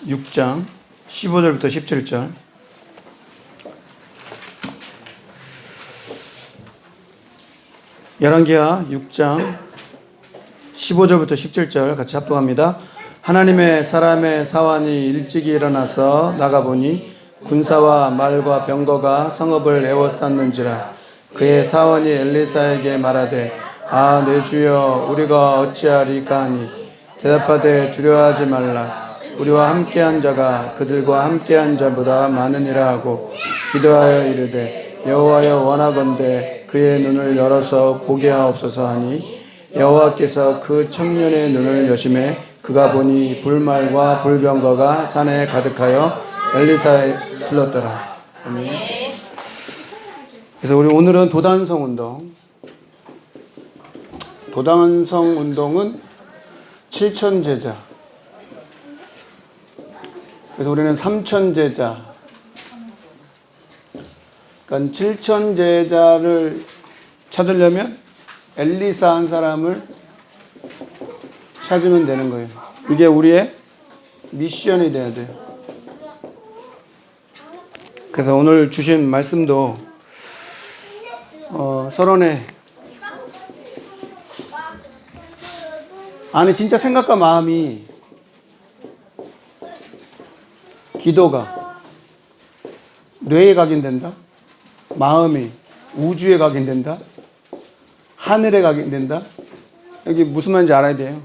6장 15절부터 17절. 열왕기하 6장 15절부터 17절 같이 합독합니다. 하나님의 사람의 사환이 일찍이 일어나서 나가보니 군사와 말과 병거가 성읍을 에워쌌는지라. 그의 사원이 엘리사에게 말하되 아 내 주여 우리가 어찌하리까 하니 대답하되 두려워하지 말라. 우리와 함께한 자가 그들과 함께한 자보다 많으니라 하고 기도하여 이르되 여호와여 원하건대 그의 눈을 열어서 보게 하옵소서 하니 여호와께서 그 청년의 눈을 여심해 그가 보니 불말과 불병거가 산에 가득하여 엘리사에 들렀더라. 아멘. 그래서 우리 오늘은 도단성 운동. 도단성 운동은 7천 제자. 그래서 우리는 3천 제자. 그러니까 7천 제자를 찾으려면 엘리사 한 사람을 찾으면 되는 거예요. 이게 우리의 미션이 돼야 돼요. 그래서 오늘 주신 말씀도 서론에 안에 진짜 생각과 마음이 기도가 뇌에 각인된다. 마음이 우주에 각인된다. 하늘에 각인된다. 여기 무슨 말인지 알아야 돼요.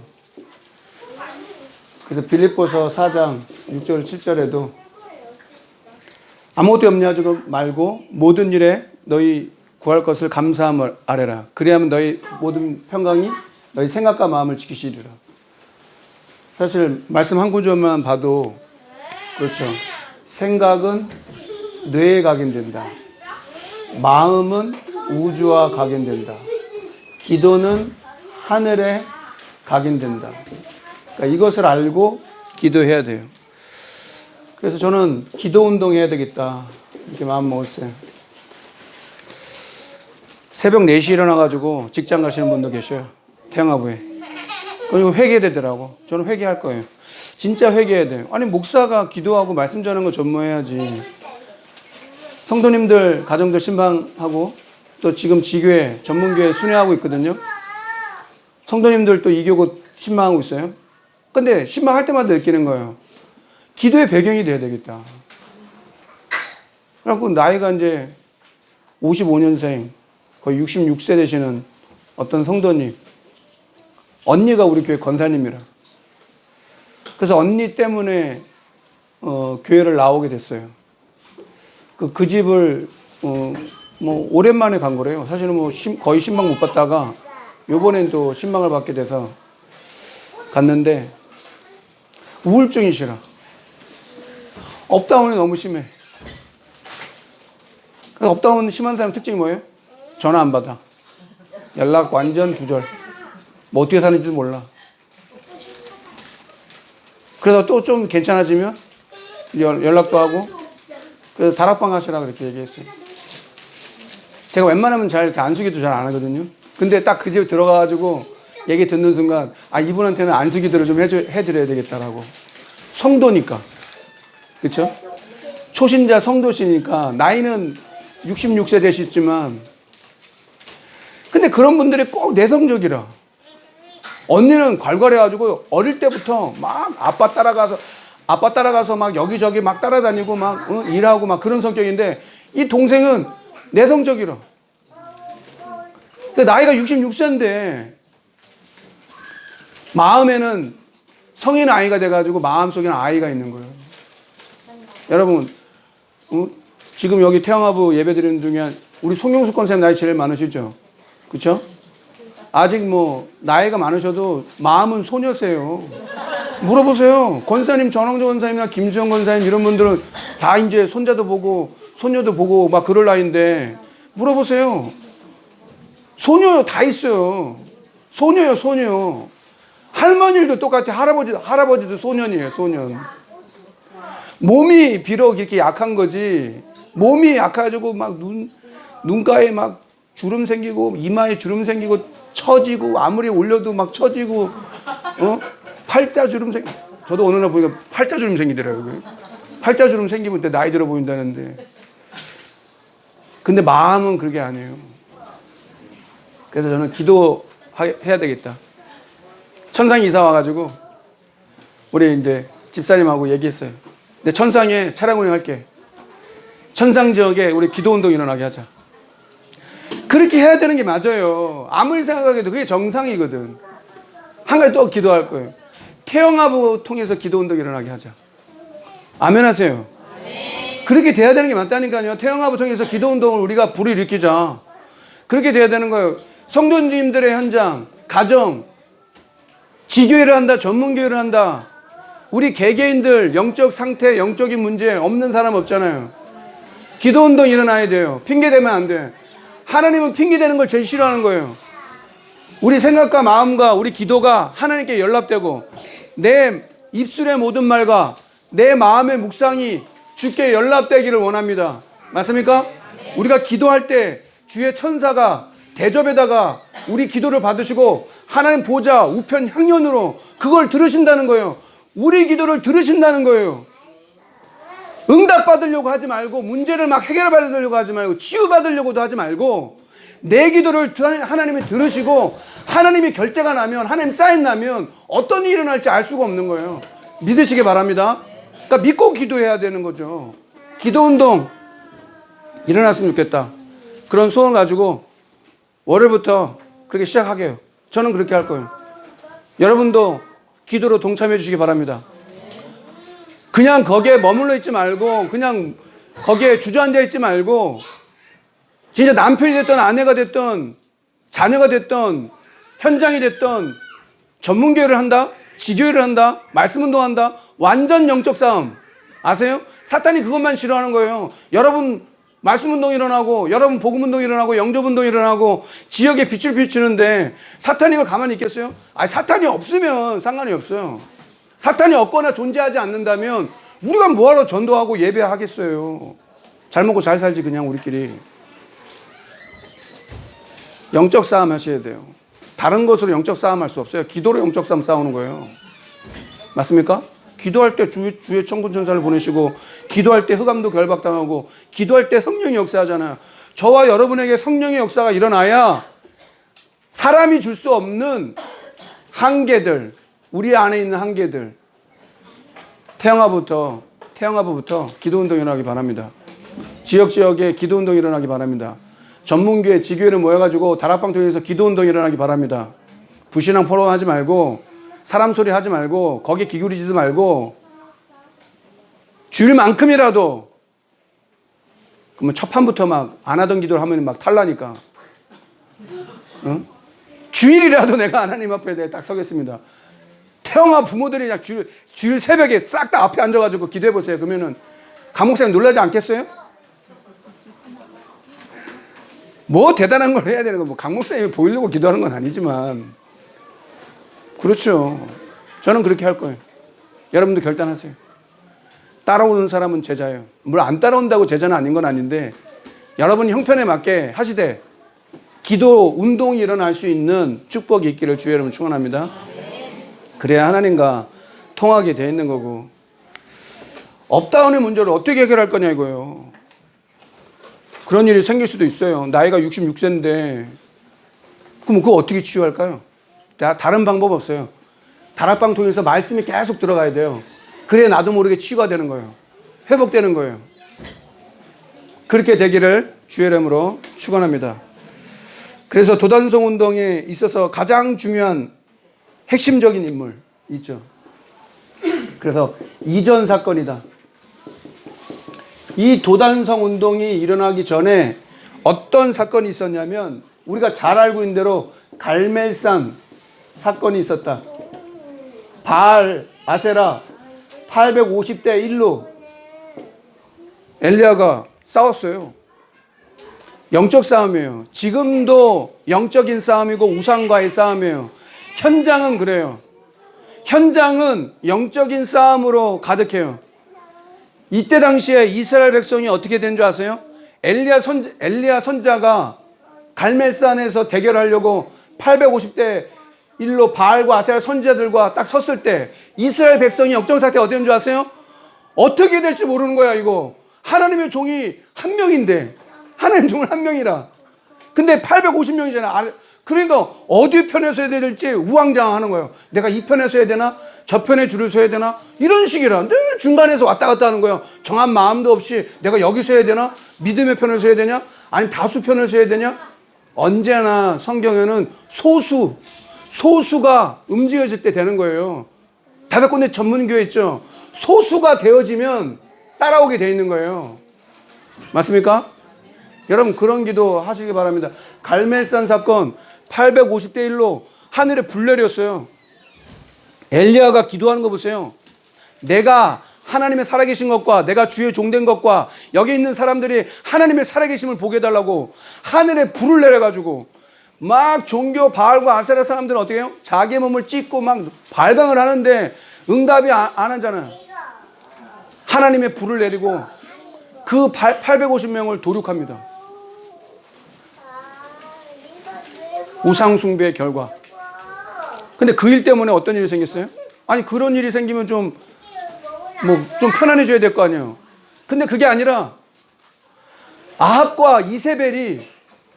그래서 빌립보서 4장 6절 7절에도 아무것도 염려하지 말고 모든 일에 너희 구할 것을 감사함을 아뢰라. 그리하면 너희 모든 평강이 너희 생각과 마음을 지키시리라. 사실 말씀 한 구절만 봐도 그렇죠. 생각은 뇌에 각인된다. 마음은 우주와 각인된다. 기도는 하늘에 각인된다. 그러니까 이것을 알고 기도해야 돼요. 그래서 저는 기도 운동해야 되겠다 이렇게 마음 먹었어요. 새벽 4시에 일어나가지고 직장 가시는 분도 계셔요. 태영아부에. 그리고 회개되더라고. 저는 회개할 거예요. 진짜 회개해야 돼요. 아니 목사가 기도하고 말씀 전하는 거 전무해야지. 성도님들 가정들 신방하고 또 지금 지교회 전문교회 순회하고 있거든요. 성도님들 또 이교고 신방하고 있어요. 근데 신방할 때마다 느끼는 거예요. 기도의 배경이 돼야 되겠다. 그래갖고 나이가 이제 55년생 거의 66세 되시는 어떤 성도님 언니가 우리 교회 권사님이라. 그래서 언니 때문에 교회를 나오게 됐어요. 그 집을 뭐 오랜만에 간 거래요. 사실은 뭐 거의 신방 못 받다가 요번엔 또 신방을 받게 돼서 갔는데 우울증이 싫어. 업다운이 너무 심해. 업다운 심한 사람 특징이 뭐예요? 전화 안 받아. 연락 완전 두절. 뭐 어떻게 사는지도 몰라. 그래서 또 좀 괜찮아지면 연락도 하고 그래서 다락방 하시라 그렇게 얘기했어요. 제가 웬만하면 잘 안수기도 잘 안 하거든요. 근데 딱 그 집에 들어가가지고 얘기 듣는 순간 아 이분한테는 안수기도를 좀 해드려야 되겠다라고. 성도니까. 그렇죠? 초신자 성도시니까 나이는 66세 되시지만 근데 그런 분들이 꼭 내성적이라. 언니는 괄괄해가지고 어릴 때부터 막 아빠 따라가서 막 여기저기 막 따라다니고 막 일하고 막 그런 성격인데 이 동생은 내성적이라. 근데 나이가 66세인데 마음에는 성인 아이가 돼가지고 마음속에는 아이가 있는 거예요. 여러분 지금 여기 태영아부 예배드리는 중에 우리 송영숙 권사님 나이 제일 많으시죠? 그렇죠? 아직 뭐 나이가 많으셔도 마음은 소녀세요. 물어보세요. 권사님 전홍조 권사님이나 김수영 권사님 이런 분들은 다 이제 손자도 보고 손녀도 보고 막 그럴 나이인데 물어보세요. 소녀요 다 있어요. 소녀요 소녀. 할머니도 똑같아. 할아버지도 소년이에요 소년. 몸이 비록 이렇게 약한 거지 몸이 약해가지고 막 눈가에 막 주름 생기고 이마에 주름 생기고 처지고 아무리 올려도 막 처지고 팔자 주름 생기고 저도 어느 날 보니까 팔자주름 생기더라고요. 팔자주름 생기면 때 나이 들어 보인다는데. 근데 마음은 그게 아니에요. 그래서 저는 기도해야 되겠다. 천상이 이사 와가지고 우리 이제 집사님하고 얘기했어요. 내 천상에 차량 운행할게. 천상 지역에 우리 기도 운동 일어나게 하자. 그렇게 해야 되는 게 맞아요. 아무리 생각해도 그게 정상이거든. 한 가지 또 기도할 거예요. 태영아부 통해서 기도 운동 일어나게 하자. 아멘 하세요. 그렇게 돼야 되는 게 맞다니까요. 태영아부 통해서 기도 운동을 우리가 불을 일으키자. 그렇게 돼야 되는 거예요. 성도님들의 현장, 가정, 지교회를 한다, 전문교회를 한다. 우리 개개인들 영적 상태, 영적인 문제 없는 사람 없잖아요. 기도 운동 일어나야 돼요. 핑계 대면 안 돼. 하나님은 핑계 대는 걸 제일 싫어하는 거예요. 우리 생각과 마음과 우리 기도가 하나님께 연락되고 내 입술의 모든 말과 내 마음의 묵상이 주께 연락되기를 원합니다. 맞습니까? 우리가 기도할 때 주의 천사가 대접에다가 우리 기도를 받으시고 하나님 보좌 우편 향연으로 그걸 들으신다는 거예요. 우리 기도를 들으신다는 거예요. 응답 받으려고 하지 말고 문제를 막 해결 받으려고 하지 말고 치유 받으려고도 하지 말고 내 기도를 하나님이 들으시고 하나님이 결제가 나면 하나님 사인 나면 어떤 일이 일어날지 알 수가 없는 거예요. 믿으시기 바랍니다. 그러니까 믿고 기도해야 되는 거죠. 기도 운동 일어났으면 좋겠다. 그런 소원 가지고 월요일부터 그렇게 시작하게요. 저는 그렇게 할 거예요. 여러분도 기도로 동참해 주시기 바랍니다. 그냥 거기에 머물러 있지 말고 그냥 거기에 주저앉아 있지 말고 진짜 남편이 됐든 아내가 됐든 자녀가 됐든 현장이 됐든 전문교회를 한다, 지교회를 한다, 말씀 운동한다. 완전 영적 싸움. 아세요? 사탄이 그것만 싫어하는 거예요. 여러분 말씀 운동 일어나고 여러분 복음 운동 일어나고 영접 운동 일어나고 지역에 빛을 비추는데 사탄이 이걸 가만히 있겠어요? 아니 사탄이 없으면 상관이 없어요. 사탄이 없거나 존재하지 않는다면 우리가 뭐하러 전도하고 예배하겠어요. 잘 먹고 잘 살지 그냥 우리끼리. 영적 싸움 하셔야 돼요. 다른 것으로 영적 싸움 할 수 없어요. 기도로 영적 싸움 싸우는 거예요. 맞습니까? 기도할 때 주의 천군 천사를 보내시고 기도할 때 흑암도 결박당하고 기도할 때 성령이 역사하잖아요. 저와 여러분에게 성령의 역사가 일어나야 사람이 줄 수 없는 한계들, 우리 안에 있는 한계들 태영아부부터 기도운동 일어나기 바랍니다. 지역에 기도운동 일어나기 바랍니다. 전문교회, 지교회를 모여가지고 다락방 통해서 기도운동 일어나기 바랍니다. 불신앙 포럼 하지 말고 사람 소리 하지 말고 거기 기울이지도 말고 주일만큼이라도 그러면 첫 판부터 막 안 하던 기도를 하면 막 탈라니까. 응? 주일이라도 내가 하나님 앞에 딱 서겠습니다. 태영아 부모들이 그냥 주일 새벽에 싹 다 앞에 앉아가지고 기도해 보세요. 그러면은 감옥생 놀라지 않겠어요? 뭐 대단한 걸 해야 되는 거, 뭐 강목사님이 보이려고 기도하는 건 아니지만 그렇죠. 저는 그렇게 할 거예요. 여러분도 결단하세요. 따라오는 사람은 제자예요. 물론 안 따라온다고 제자는 아닌 건 아닌데 여러분 형편에 맞게 하시되 기도 운동이 일어날 수 있는 축복이 있기를 주의 이름으로 축원합니다. 그래야 하나님과 통하게 되어 있는 거고 업다운의 문제를 어떻게 해결할 거냐 이거예요. 그런 일이 생길 수도 있어요. 나이가 66세인데 그럼 그거 어떻게 치유할까요? 다른 방법 없어요. 다락방 통해서 말씀이 계속 들어가야 돼요. 그래야 나도 모르게 치유가 되는 거예요. 회복되는 거예요. 그렇게 되기를 주의 이름으로 축원합니다. 그래서 도단성 운동에 있어서 가장 중요한 핵심적인 인물 있죠. 그래서 이전 사건이다. 이 도단성 운동이 일어나기 전에 어떤 사건이 있었냐면 우리가 잘 알고 있는 대로 갈멜산 사건이 있었다. 바알, 아세라 850대 1로 엘리야가 싸웠어요. 영적 싸움이에요. 지금도 영적인 싸움이고 우상과의 싸움이에요. 현장은 그래요. 현장은 영적인 싸움으로 가득해요. 이때 당시에 이스라엘 백성이 어떻게 된 줄 아세요? 엘리야 선자가 갈멜산에서 대결하려고 850대 일로 바알과 아세라 선지자들과 딱 섰을 때 이스라엘 백성이 역정사태가 어땠는 줄 아세요? 어떻게 될지 모르는 거야 이거. 하나님의 종이 한 명인데, 하나님 종은 한 명이라. 근데 850명이잖아. 그러니까 어디 편에 서야 될지 우왕좌왕하는 거예요. 내가 이 편에 서야 되나? 저 편에 줄을 서야 되나? 이런 식이라 늘 중간에서 왔다 갔다 하는 거예요. 정한 마음도 없이 내가 여기 서야 되나? 믿음의 편을 서야 되냐? 아니 다수 편을 서야 되냐? 언제나 성경에는 소수가 움직여질 때 되는 거예요. 다섯 군데 전문교회 있죠? 소수가 되어지면 따라오게 돼 있는 거예요. 맞습니까? 여러분 그런 기도 하시기 바랍니다. 갈멜산 사건 850대 1로 하늘에 불 내렸어요. 엘리야가 기도하는 거 보세요. 내가 하나님의 살아계신 것과 내가 주의 종된 것과 여기 있는 사람들이 하나님의 살아계심을 보게 해달라고 하늘에 불을 내려가지고 막 종교 바알과 아세라 사람들은 어떻게 해요? 자기 몸을 찢고 막 발광을 하는데 응답이 안 하잖아요. 하나님의 불을 내리고 그 850명을 도륙합니다. 우상숭배의 결과. 근데 그 일 때문에 어떤 일이 생겼어요? 아니 그런 일이 생기면 좀 편안해져야 될 거 아니에요. 근데 그게 아니라 아합과 이세벨이,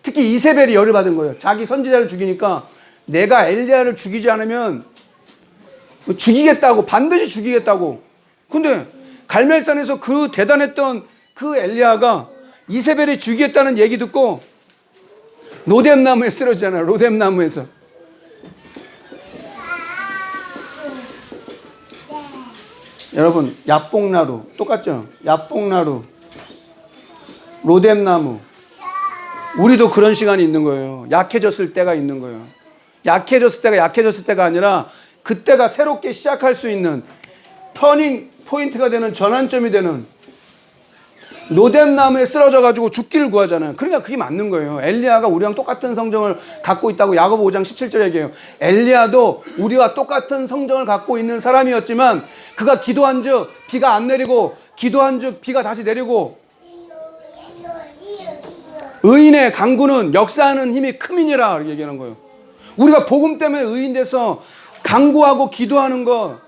특히 이세벨이 열을 받은 거예요. 자기 선지자를 죽이니까 내가 엘리야를 죽이지 않으면 죽이겠다고, 반드시 죽이겠다고. 근데 갈멜산에서 그 대단했던 그 엘리야가 이세벨이 죽이겠다는 얘기 듣고 로뎀나무에 쓰러지잖아요. 로뎀나무에서. 여러분 야뽕나루 똑같죠? 야뽕나루, 로뎀나무. 우리도 그런 시간이 있는 거예요. 약해졌을 때가 있는 거예요. 약해졌을 때가 아니라 그때가 새롭게 시작할 수 있는 터닝 포인트가 되는 전환점이 되는. 로뎀나무에 쓰러져 가지고 죽기를 구하잖아요. 그러니까 그게 맞는 거예요. 엘리야가 우리랑 똑같은 성정을 갖고 있다고 야고보 5장 17절 얘기해요. 엘리야도 우리와 똑같은 성정을 갖고 있는 사람이었지만 그가 기도한즉 비가 안 내리고 기도한즉 비가 다시 내리고 의인의 강구는 역사하는 힘이 큼이니라 얘기하는 거예요. 우리가 복음 때문에 의인 돼서 강구하고 기도하는 거,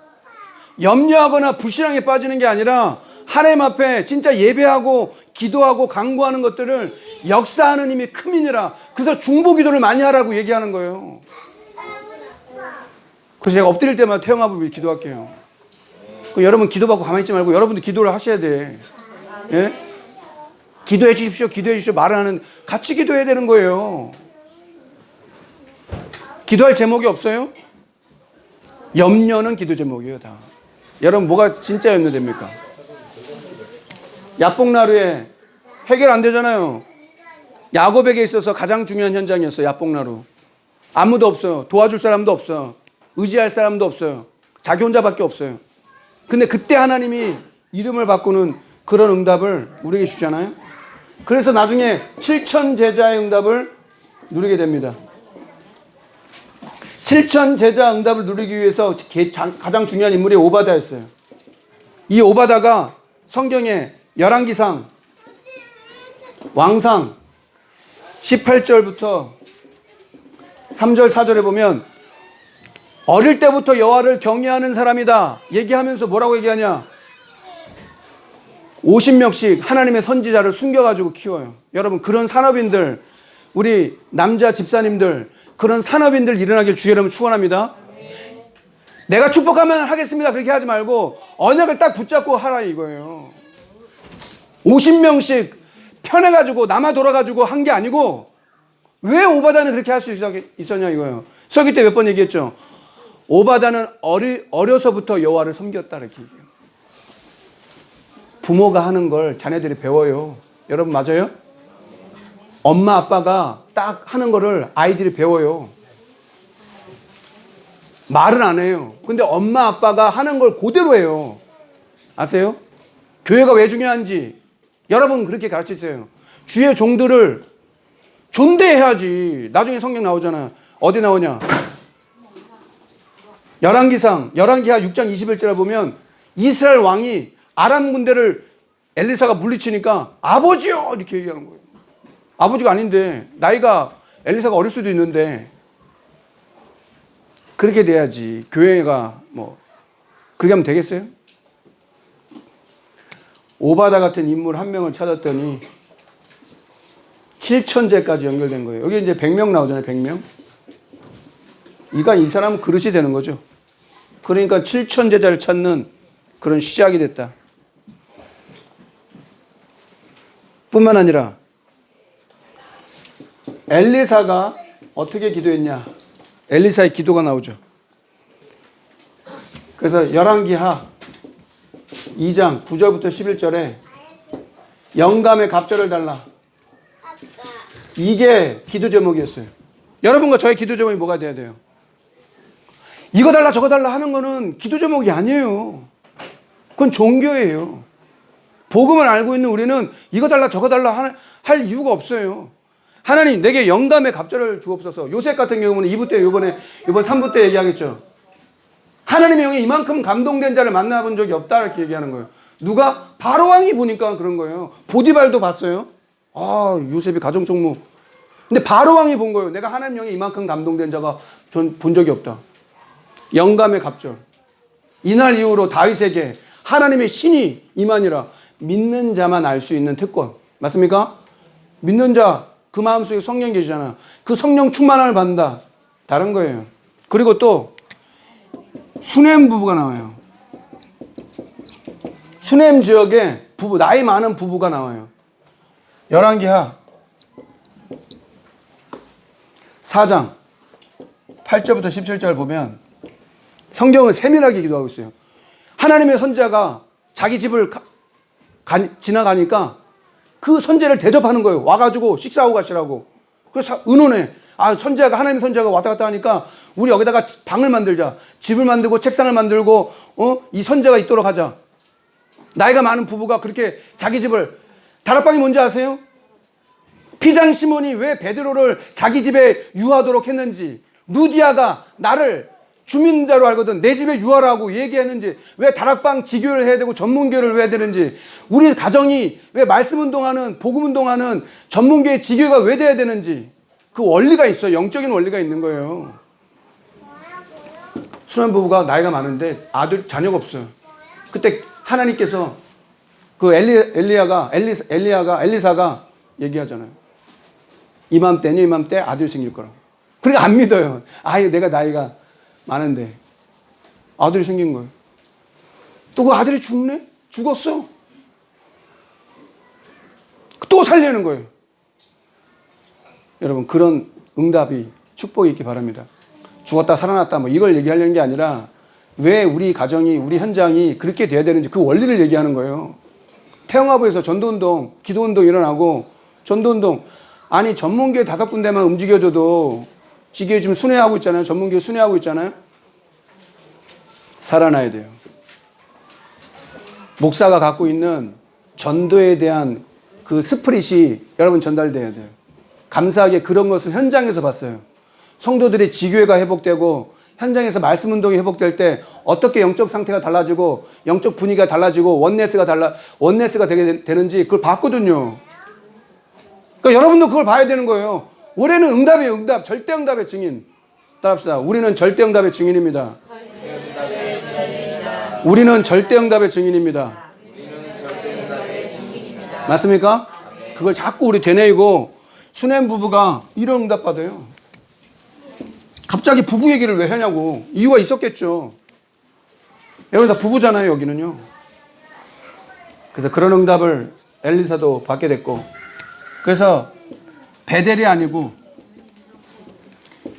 염려하거나 불신앙에 빠지는 게 아니라 하나님 앞에 진짜 예배하고 기도하고 강구하는 것들을 역사하는 힘이 큼이니라. 그래서 중보기도를 많이 하라고 얘기하는 거예요. 그래서 제가 엎드릴 때마다 태영아부 기도할게요. 여러분 기도받고 가만히 있지 말고 여러분도 기도를 하셔야 돼. 예? 기도해 주십시오. 기도해 주십시오. 말을 하는, 같이 기도해야 되는 거예요. 기도할 제목이 없어요? 염려는 기도 제목이에요 다. 여러분 뭐가 진짜 염려됩니까? 야뽕나루에 해결 안 되잖아요. 야곱에게 있어서 가장 중요한 현장이었어요. 야뽕나루. 아무도 없어요. 도와줄 사람도 없어요. 의지할 사람도 없어요. 자기 혼자밖에 없어요. 근데 그때 하나님이 이름을 바꾸는 그런 응답을 우리에게 주잖아요. 그래서 나중에 7천 제자의 응답을 누리게 됩니다. 7천 제자 응답을 누리기 위해서 가장 중요한 인물이 오바다였어요. 이 오바다가 성경에 열왕기상 왕상 18절부터 3절 4절에 보면 어릴 때부터 여호와를 경외하는 사람이다 얘기하면서 뭐라고 얘기하냐? 50명씩 하나님의 선지자를 숨겨가지고 키워요. 여러분 그런 산업인들, 우리 남자 집사님들, 그런 산업인들 일어나길 주의 이름으로 축원합니다. 내가 축복하면 하겠습니다 그렇게 하지 말고 언약을 딱 붙잡고 하라 이거예요. 50명씩 편해가지고 남아 돌아가지고 한 게 아니고 왜 오바다는 그렇게 할 수 있었냐 이거예요. 설교 때 몇 번 얘기했죠. 오바다는 어려서부터 여호와를 섬겼다 이렇게 얘기해요. 부모가 하는 걸 자녀들이 배워요. 여러분 맞아요? 엄마 아빠가 딱 하는 거를 아이들이 배워요. 말은 안 해요. 근데 엄마 아빠가 하는 걸 그대로 해요. 아세요? 교회가 왜 중요한지 여러분 그렇게 가르치세요. 주의 종들을 존대해야지. 나중에 성경 나오잖아요. 어디 나오냐? 열왕기하 6장 21절에 보면 이스라엘 왕이 아람 군대를 엘리사가 물리치니까 아버지요 이렇게 얘기하는 거예요. 아버지가 아닌데 나이가 엘리사가 어릴 수도 있는데 그렇게 돼야지. 교회가 뭐 그렇게 하면 되겠어요? 오바다 같은 인물 한 명을 찾았더니 7천제까지 연결된 거예요. 여기 이제 100명 나오잖아요. 100명. 이 사람은 그릇이 되는 거죠. 그러니까 7천제자를 찾는 그런 시작이 됐다. 뿐만 아니라 엘리사가 어떻게 기도했냐. 엘리사의 기도가 나오죠. 그래서 열왕기하 2장 9절부터 11절에 영감의 갑절을 달라. 이게 기도 제목이었어요. 여러분과 저의 기도 제목이 뭐가 돼야 돼요? 이거 달라 저거 달라 하는 거는 기도 제목이 아니에요. 그건 종교예요. 복음을 알고 있는 우리는 이거 달라 저거 달라 할 이유가 없어요. 하나님 내게 영감의 갑절을 주옵소서. 요셉 같은 경우는 2부 때 이번 3부 때 얘기하겠죠. 하나님의 영이 이만큼 감동된 자를 만나본 적이 없다 이렇게 얘기하는 거예요. 누가? 바로왕이 보니까 그런 거예요. 보디발도 봤어요. 요셉이 가정총무. 근데 바로왕이 본 거예요. 내가 하나님 영이 이만큼 감동된 자가 전 본 적이 없다. 영감의 갑절. 이날 이후로 다윗에게 하나님의 신이 임하니라. 믿는 자만 알 수 있는 특권. 맞습니까? 믿는 자, 그 마음속에 성령 계시잖아. 그 성령 충만함을 받는다. 다른 거예요. 그리고 또 수넴 부부가 나와요. 수넴 지역에 부부, 나이 많은 부부가 나와요. 열왕기하 4장 8절부터 17절 보면 성경을 세밀하게 기도하고 있어요. 하나님의 선지자가 자기 집을 지나가니까 그 선지자를 대접하는 거예요. 와가지고 식사하고 가시라고. 그래서 의논해. 선지자가, 하나님의 선지자가 왔다 갔다 하니까 우리 여기다가 방을 만들자. 집을 만들고 책상을 만들고 이 선지자가 있도록 하자. 나이가 많은 부부가 그렇게 자기 집을, 다락방이 뭔지 아세요? 피장 시몬이 왜 베드로를 자기 집에 유하도록 했는지, 루디아가 나를 주민자로 알거든 내 집에 유하라고 얘기했는지, 왜 다락방 지교를 해야 되고 전문교를 왜 해야 되는지, 우리 가정이 왜 말씀 운동하는, 복음 운동하는 전문교의 지교가 왜 돼야 되는지, 그 원리가 있어요. 영적인 원리가 있는 거예요. 수련 부부가 나이가 많은데 자녀가 없어요. 그때 하나님께서 그 엘리사가 얘기하잖아요. 이맘때 아들 생길 거라고. 그러니까 안 믿어요. 내가 나이가 많은데 아들이 생긴 거예요. 또 그 아들이 죽네? 죽었어. 또 살려는 거예요. 여러분, 그런 응답이 축복이 있기 바랍니다. 죽었다 살아났다 뭐 이걸 얘기하려는 게 아니라 왜 우리 가정이, 우리 현장이 그렇게 돼야 되는지 그 원리를 얘기하는 거예요. 태영아부에서 전도운동, 기도운동 일어나고, 전도운동, 전문교회 5군데만 움직여줘도 지교회 지금 순회하고 있잖아요. 전문교회 순회하고 있잖아요. 살아나야 돼요. 목사가 갖고 있는 전도에 대한 그 스프릿이 여러분 전달돼야 돼요. 감사하게 그런 것을 현장에서 봤어요. 성도들의 지교회가 회복되고 현장에서 말씀 운동이 회복될 때 어떻게 영적 상태가 달라지고 영적 분위기가 달라지고 원네스가 되는지 그걸 봤거든요. 그러니까 여러분도 그걸 봐야 되는 거예요. 올해는 응답이에요. 응답. 절대 응답의 증인. 따라합시다. 우리는 절대 응답의 증인입니다. 우리는 절대 응답의 증인입니다. 맞습니까? 그걸 자꾸 우리 되뇌이고, 수넴 부부가 이런 응답 받아요. 갑자기 부부 얘기를 왜 하냐고. 이유가 있었겠죠. 여러분 다 부부잖아요, 여기는요. 그래서 그런 응답을 엘리사도 받게 됐고, 그래서 베델이 아니고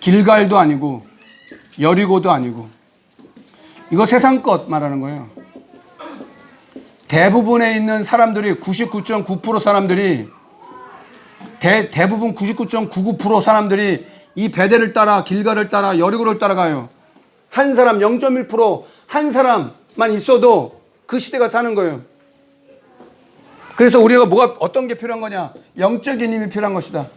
길갈도 아니고 여리고도 아니고, 이거 세상 것 말하는 거예요. 대부분에 있는 사람들이 99.9% 사람들이 대부분 99.99% 사람들이 이 베델을 따라 길갈을 따라 여리고를 따라가요. 한 사람 0.1% 한 사람만 있어도 그 시대가 사는 거예요. 그래서 우리가 어떤 게 필요한 거냐? 영적인 힘이 필요한 것이다.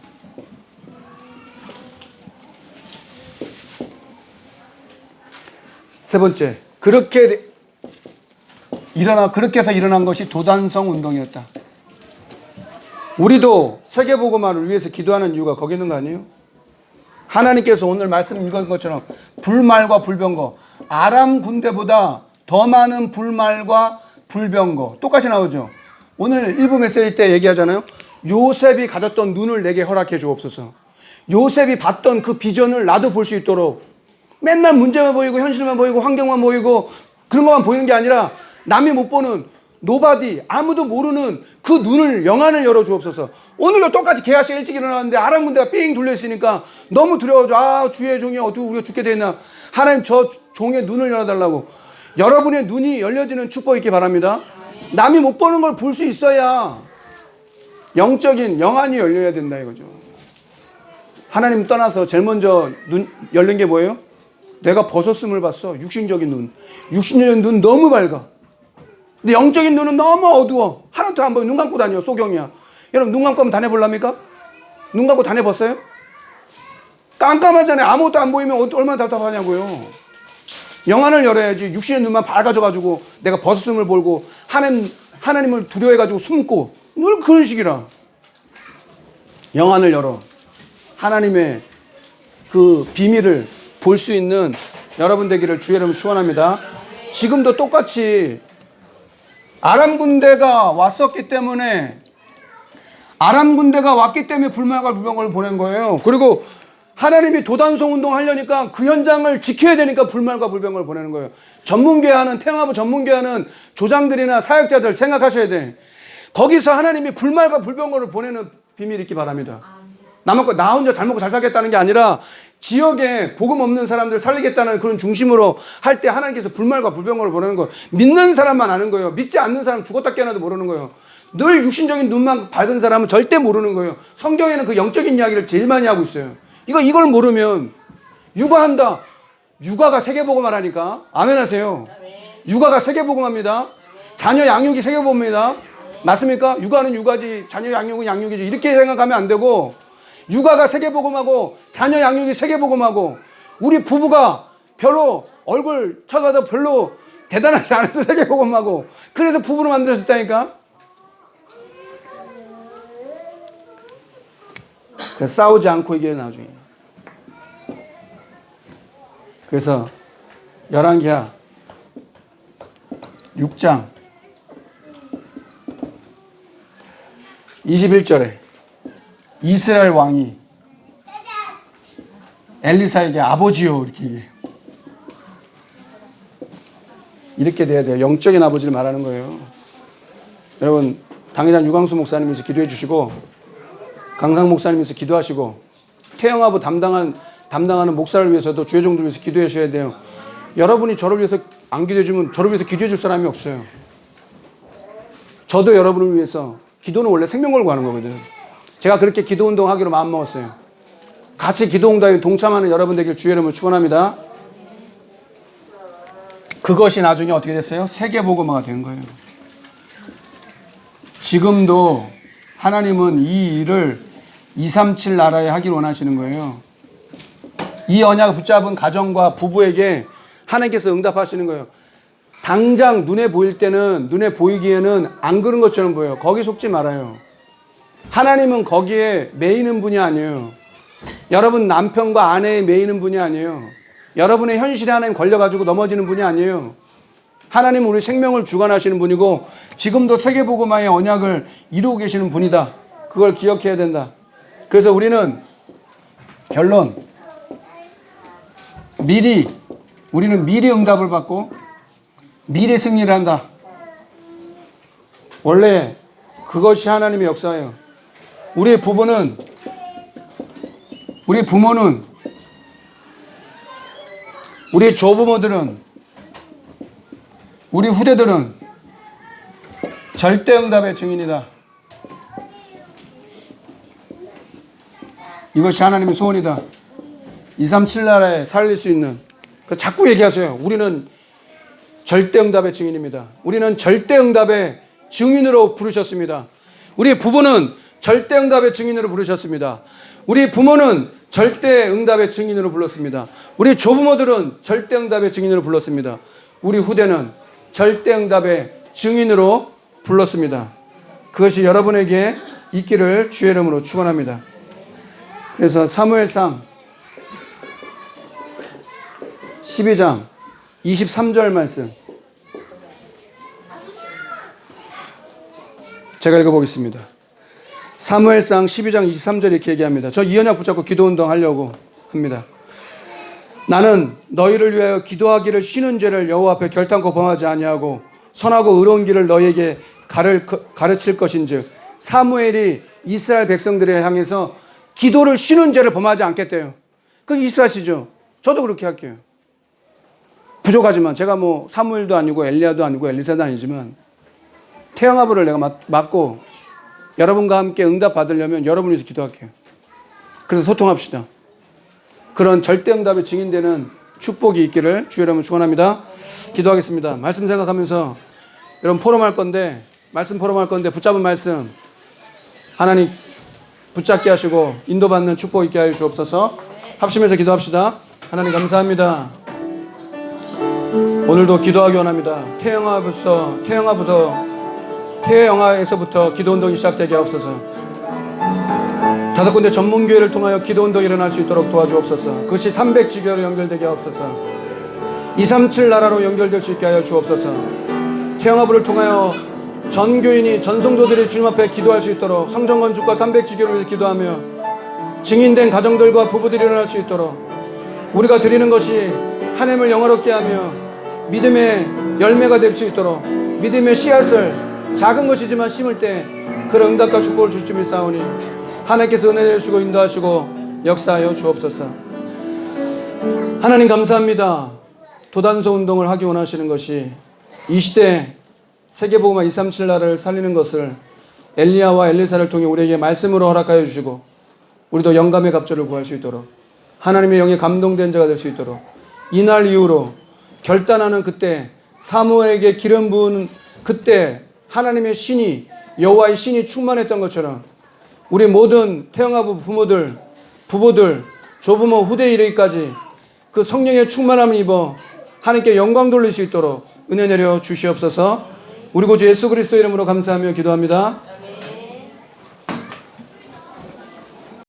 세 번째, 그렇게 해서 일어난 것이 도단성 운동이었다. 우리도 세계복음화를 위해서 기도하는 이유가 거기 있는 거 아니에요? 하나님께서 오늘 말씀 읽은 것처럼 불말과 불병거, 아람 군대보다 더 많은 불말과 불병거 똑같이 나오죠. 오늘 일부 메시지 때 얘기하잖아요. 요셉이 가졌던 눈을 내게 허락해 주옵소서. 요셉이 봤던 그 비전을 나도 볼 수 있도록, 맨날 문제만 보이고 현실만 보이고 환경만 보이고 그런 것만 보이는 게 아니라 남이 못 보는 노바디, 아무도 모르는 그 눈을, 영안을 열어 주옵소서. 오늘도 똑같이 개아씨가 일찍 일어나는데 아람 군대가 삥 둘려 있으니까 너무 두려워져. 아, 주의 종이 어떻게 우리가 죽게 되었나. 하나님, 저 종의 눈을 열어달라고. 여러분의 눈이 열려지는 축복 있기 바랍니다. 남이 못 보는 걸 볼 수 있어야 영적인 영안이 열려야 된다 이거죠. 하나님 떠나서 제일 먼저 눈 열린 게 뭐예요? 내가 벗었음을 봤어. 육신적인 눈. 육신적인 눈 너무 밝아. 근데 영적인 눈은 너무 어두워. 하나도 안 보여. 눈 감고 다녀. 소경이야. 여러분, 눈 감고 한번 다녀볼랍니까? 눈 감고 다녀봤어요? 깜깜하잖아요. 아무것도 안 보이면 얼마나 답답하냐고요. 영안을 열어야지. 육신의 눈만 밝아져가지고 내가 벗었음을 보고 하나님을 두려워해가지고 숨고 늘 그런 식이라. 영안을 열어. 하나님의 그 비밀을 볼 수 있는 여러분 되기를 주의 이름으로 축원합니다. 지금도 똑같이 아람 군대가 왔기 때문에 불말과 불병거를 보낸 거예요. 그리고 하나님이 도단성 운동 하려니까 그 현장을 지켜야 되니까 불말과 불병거를 보내는 거예요. 전문계하는 테마부 전문계하는 조장들이나 사역자들 생각하셔야 돼. 거기서 하나님이 불말과 불병거를 보내는 비밀이 있기 바랍니다. 나 혼자 잘 먹고 잘 살겠다는 게 아니라 지역에 복음 없는 사람들 살리겠다는 그런 중심으로 할 때 하나님께서 불말과 불병거를 보내는 거예요. 믿는 사람만 아는 거예요. 믿지 않는 사람 죽었다 깨어나도 모르는 거예요. 늘 육신적인 눈만 밝은 사람은 절대 모르는 거예요. 성경에는 그 영적인 이야기를 제일 많이 하고 있어요. 이걸 모르면 육아한다. 육아가 세계복음을 하니까 아멘 하세요. 육아가 세계복음합니다. 자녀 양육이 세계복음입니다. 맞습니까? 육아는 육아지, 자녀 양육은 양육이지. 이렇게 생각하면 안 되고, 육아가 세계복음하고 자녀 양육이 세계복음하고, 우리 부부가 별로 얼굴 쳐다도 별로 대단하지 않아도 세계복음하고, 그래서 부부로 만들어졌다니까. 그래서 싸우지 않고 이게 나중에. 그래서 열왕기하 6장 21절에 이스라엘 왕이 엘리사에게 아버지요 이렇게 얘기해요. 이렇게 돼야 돼요. 영적인 아버지를 말하는 거예요. 여러분, 당회장 유광수 목사님께서 기도해 주시고, 강상 목사님께서 기도하시고, 태영아부 담당하는 목사를 위해서도 주의 종들을 위해서 기도해 주셔야 돼요. 여러분이 저를 위해서 안 기도해 주면 저를 위해서 기도해 줄 사람이 없어요. 저도 여러분을 위해서, 기도는 원래 생명 걸고 하는 거거든요. 제가 그렇게 기도운동 하기로 마음먹었어요. 같이 기도운동에 동참하는 여러분 되길 주의 이름으로 축원합니다. 그것이 나중에 어떻게 됐어요? 세계복음화가 된 거예요. 지금도 하나님은 이 일을 237 나라에 하기를 원하시는 거예요. 이 언약을 붙잡은 가정과 부부에게 하나님께서 응답하시는 거예요. 당장 눈에 보일 때는, 눈에 보이기에는 안 그런 것처럼 보여요. 거기 속지 말아요. 하나님은 거기에 매이는 분이 아니에요. 여러분 남편과 아내에 매이는 분이 아니에요. 여러분의 현실에 하나님 걸려가지고 넘어지는 분이 아니에요. 하나님은 우리 생명을 주관하시는 분이고, 지금도 세계복음화의 언약을 이루고 계시는 분이다. 그걸 기억해야 된다. 그래서 우리는 결론, 우리는 미리 응답을 받고 미리 승리를 한다. 원래 그것이 하나님의 역사예요. 우리 부모는, 우리 조부모들은, 우리 후대들은 절대 응답의 증인이다. 이것이 하나님의 소원이다. 237 나라에 살릴 수 있는. 자꾸 얘기하세요. 우리는 절대 응답의 증인입니다. 우리는 절대 응답의 증인으로 부르셨습니다. 우리 부부는 절대 응답의 증인으로 부르셨습니다. 우리 부모는 절대 응답의 증인으로 불렀습니다. 우리 조부모들은 절대 응답의 증인으로 불렀습니다. 우리 후대는 절대 응답의 증인으로 불렀습니다. 그것이 여러분에게 있기를 주의 이름으로 축원합니다. 그래서 사무엘상 12장 23절 말씀. 제가 읽어보겠습니다. 사무엘상 12장 23절 이렇게 얘기합니다. 저 이 언약 붙잡고 기도운동 하려고 합니다. 나는 너희를 위하여 기도하기를 쉬는 죄를 여호와 앞에 결단코 범하지 아니하고 선하고 의로운 길을 너희에게 가르칠 것인즉, 사무엘이 이스라엘 백성들에 향해서 기도를 쉬는 죄를 범하지 않겠대요. 그게 이스라엘이죠. 저도 그렇게 할게요. 부족하지만 제가 뭐 사무엘도 아니고 엘리야도 아니고 엘리사도 아니지만 태양아부를 내가 맡고 여러분과 함께 응답 받으려면 여러분이 기도할게요. 그래서 소통합시다. 그런 절대 응답에 증인되는 축복이 있기를 주 여러분 축원합니다. 기도하겠습니다. 말씀 생각하면서 여러분 포럼할 건데, 말씀 포럼할 건데 붙잡은 말씀 하나님 붙잡게 하시고 인도받는 축복 있게 하여 주옵소서. 합심해서 기도합시다. 하나님 감사합니다. 오늘도 기도하기 원합니다. 태영아에서부터 기도운동이 시작되게 하옵소서. 5군데 전문교회를 통하여 기도운동이 일어날 수 있도록 도와주옵소서. 그것이 300지교로 연결되게 하옵소서. 237 나라로 연결될 수 있게 하여 주옵소서. 태영아부를 통하여 전 교인이, 전 성도들이 주님 앞에 기도할 수 있도록 성전 건축과 300지교를 위해 기도하며 증인된 가정들과 부부들이 일어날 수 있도록 우리가 드리는 것이 하나님을 영화롭게 하며 믿음의 열매가 될 수 있도록 믿음의 씨앗을 작은 것이지만 심을 때 그런 응답과 축복을 주실 줄 믿사오니 하나님께서 은혜 주시고 인도하시고 역사하여 주옵소서. 하나님 감사합니다. 도단소 운동을 하기 원하시는 것이 이 시대 세계복음화 237 나라를 살리는 것을 엘리야와 엘리사를 통해 우리에게 말씀으로 허락하여 주시고 우리도 영감의 갑절을 구할 수 있도록 하나님의 영에 감동된 자가 될 수 있도록 이날 이후로 결단하는 그때 사무엘에게 기름 부은 그때 하나님의 신이 여호와의 신이 충만했던 것처럼 우리 모든 태영아부 부모들, 부부들, 조부모 후대에 이르기까지 그 성령의 충만함을 입어 하나님께 영광 돌릴 수 있도록 은혜 내려 주시옵소서. 우리 구주 예수 그리스도 이름으로 감사하며 기도합니다.